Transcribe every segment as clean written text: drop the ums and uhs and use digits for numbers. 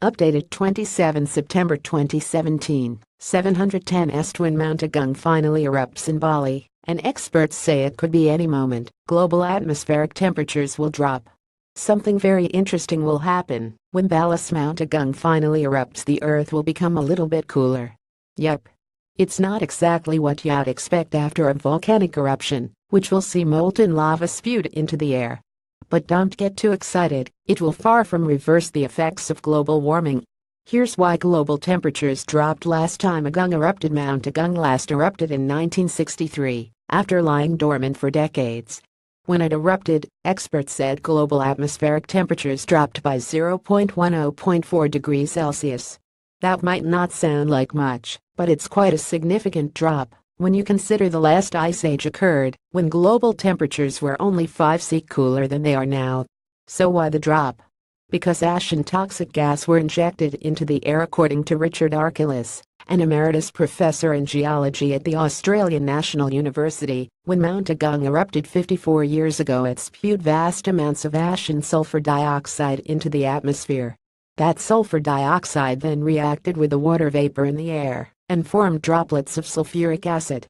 Updated 27 September 2017, 710 AESTWhen Mount Agung finally erupts in Bali, and experts say it could be any moment. Global atmospheric temperatures will drop. Something very interesting will happen. When Bali's Mount Agung finally erupts, the Earth will become a little bit cooler. Yup. It's not exactly what you'd expect after a volcanic eruption, which will see molten lava spewed into the air. But don't get too excited, it will far from reverse the effects of global warming. Here's why global temperatures dropped last time Agung erupted. Mount Agung last erupted in 1963, after lying dormant for decades. When it erupted, experts said global atmospheric temperatures dropped by 0.10.4 degrees Celsius. That might not sound like much, but it's quite a significant drop when you consider the last ice age occurred when global temperatures were only 5°C cooler than they are now. So why the drop? Because ash and toxic gas were injected into the air, according to Richard Archelaus, an emeritus professor in geology at the Australian National University. When Mount Agung erupted 54 years ago, it spewed vast amounts of ash and sulfur dioxide into the atmosphere. That sulfur dioxide then reacted with the water vapor in the air and formed droplets of sulfuric acid.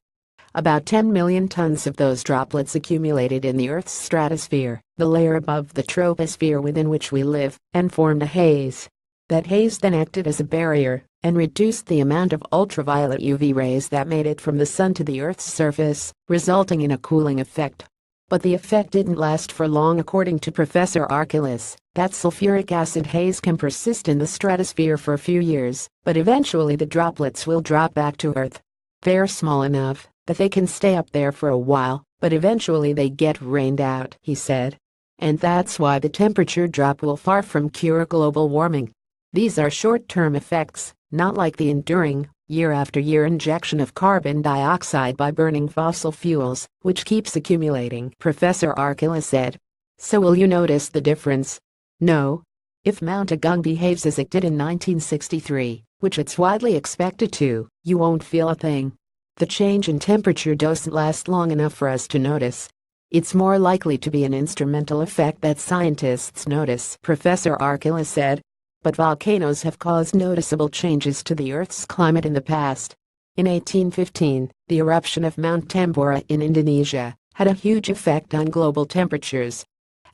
About 10 million tons of those droplets accumulated in the Earth's stratosphere, the layer above the troposphere within which we live, and formed a haze. That haze then acted as a barrier and reduced the amount of ultraviolet UV rays that made it from the sun to the Earth's surface, resulting in a cooling effect. But the effect didn't last for long, according to Professor Archelaus. That sulfuric acid haze can persist in the stratosphere for a few years, but eventually the droplets will drop back to Earth. They're small enough that they can stay up there for a while, but eventually they get rained out, he said. And that's why the temperature drop will far from cure global warming. These are short-term effects, not like the enduring, year-after-year injection of carbon dioxide by burning fossil fuels, which keeps accumulating, Professor Archelaus said. So will you notice the difference? No. If Mount Agung behaves as it did in 1963, which it's widely expected to, you won't feel a thing. The change in temperature doesn't last long enough for us to notice. It's more likely to be an instrumental effect that scientists notice, Professor Archelaus said. But volcanoes have caused noticeable changes to the Earth's climate in the past. In 1815, the eruption of Mount Tambora in Indonesia had a huge effect on global temperatures.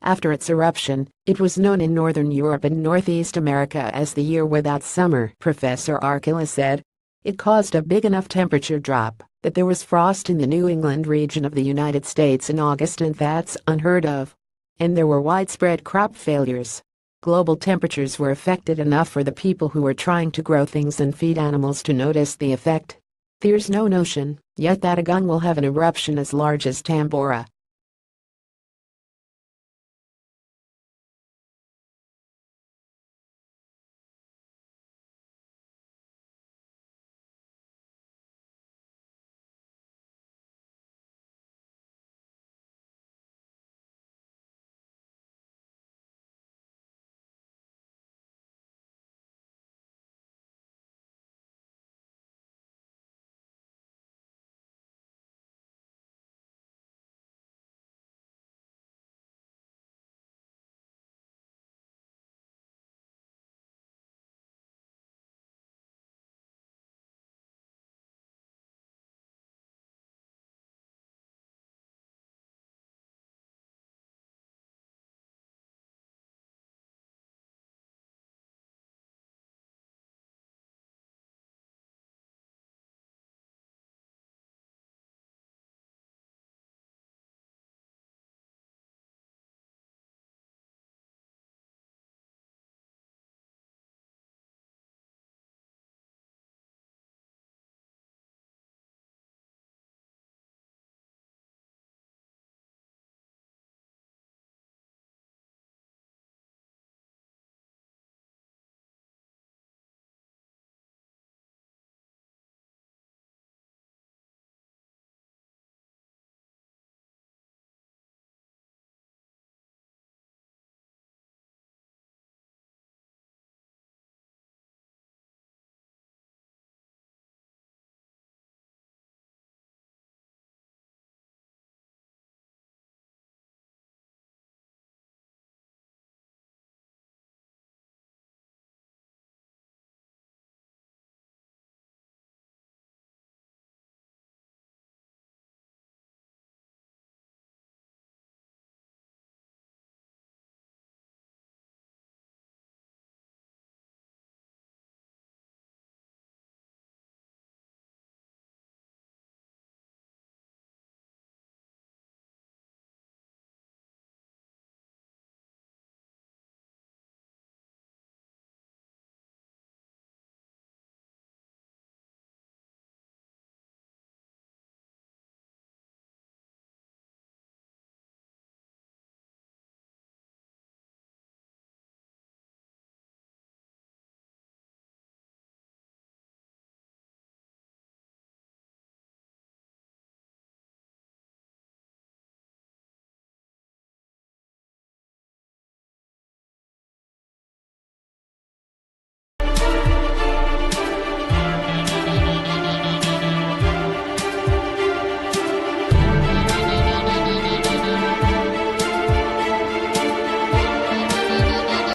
After its eruption, it was known in northern Europe and Northeast America as the year without summer, Professor Archelaus said. It caused a big enough temperature drop that there was frost in the New England region of the United States in August, and that's unheard of. And there were widespread crop failures. Global temperatures were affected enough for the people who were trying to grow things and feed animals to notice the effect. There's no notion yet that Agung will have an eruption as large as Tambora.